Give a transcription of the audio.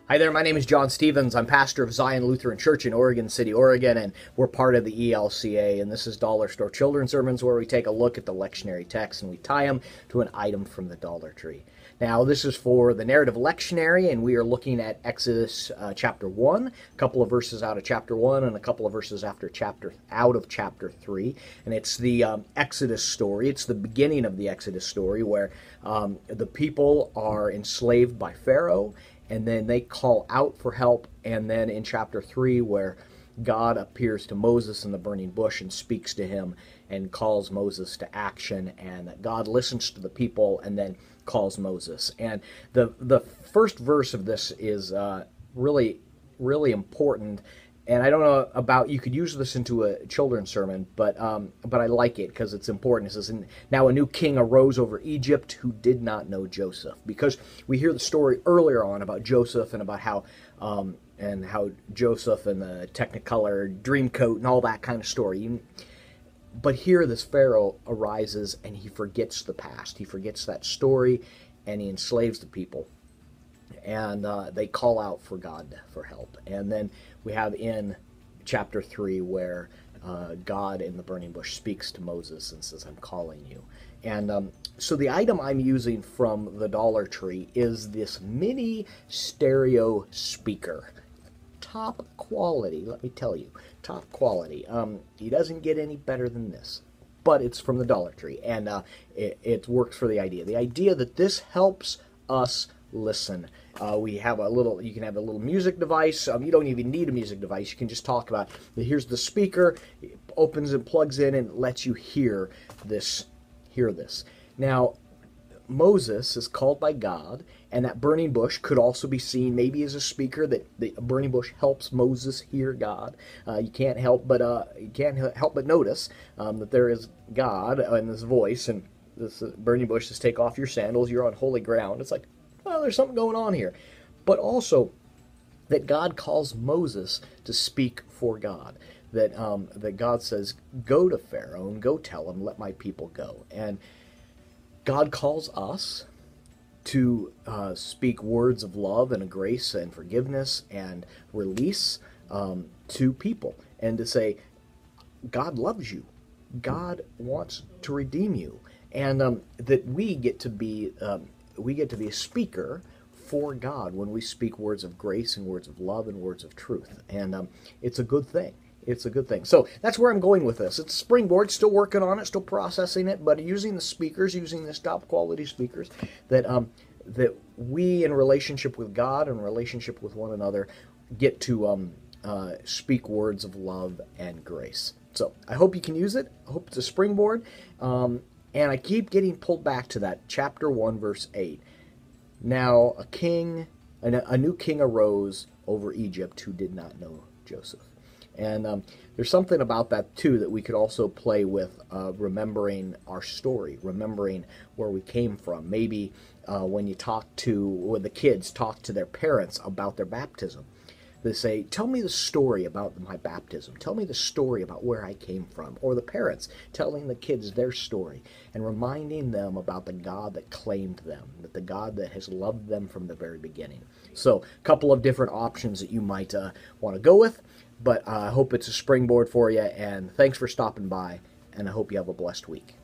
Hi there, my name is John Stevens. I'm pastor of Zion Lutheran Church in Oregon City, Oregon, and we're part of the ELCA. And this is Dollar Store Children's Sermons, where we take a look at the lectionary text and we tie them to an item from the Dollar Tree. Now, this is for the narrative lectionary, and we are looking at Exodus chapter 1, a couple of verses out of chapter 1, and a couple of verses out of chapter 3. And it's the Exodus story. It's the beginning of the Exodus story where the people are enslaved by Pharaoh, and then they call out for help. And then in chapter 3, where God appears to Moses in the burning bush and speaks to him and calls Moses to action, and that God listens to the people and then calls Moses. And the first verse of this is really, really important. And I don't know about, you could use this into a children's sermon, but I like it because it's important. It says, "Now a new king arose over Egypt who did not know Joseph." Because we hear the story earlier on about Joseph and about how Joseph and the Technicolor dream coat and all that kind of story. But here this Pharaoh arises and he forgets the past. He forgets that story and he enslaves the people. And they call out for God for help. And then we have in chapter 3 where God in the burning bush speaks to Moses and says, "I'm calling you." And so the item I'm using from the Dollar Tree is this mini stereo speaker. Top quality, let me tell you. Top quality. He doesn't get any better than this. But it's from the Dollar Tree. And it works for the idea. The idea that this helps us listen. You can have a little music device. You don't even need a music device. You can just talk about, here's the speaker, it opens and plugs in and lets you hear this. Now, Moses is called by God, and that burning bush could also be seen maybe as a speaker, that the burning bush helps Moses hear God. You can't help but notice that there is God in this voice, and this burning bush says, "Take off your sandals, you're on holy ground." It's like, well, there's something going on here. But also that God calls Moses to speak for God. That God says, "Go to Pharaoh and go tell him, let my people go." And God calls us to speak words of love and grace and forgiveness and release to people, and to say, God loves you. God wants to redeem you. And that we get to be a speaker for God when we speak words of grace and words of love and words of truth. And it's a good thing. It's a good thing. So that's where I'm going with this. It's a springboard, still working on it, still processing it, but using the speakers, using this top quality speakers, that we in relationship with God and relationship with one another get to speak words of love and grace. So I hope you can use it. I hope it's a springboard. And I keep getting pulled back to that chapter 1, verse 8. "Now a new king arose over Egypt who did not know Joseph." And there's something about that, too, that we could also play with, remembering our story, remembering where we came from. Maybe when the kids talk to their parents about their baptism. They say, "Tell me the story about my baptism. Tell me the story about where I came from." Or the parents telling the kids their story and reminding them about the God that claimed them, that the God that has loved them from the very beginning. So a couple of different options that you might want to go with, but I hope it's a springboard for you, and thanks for stopping by, and I hope you have a blessed week.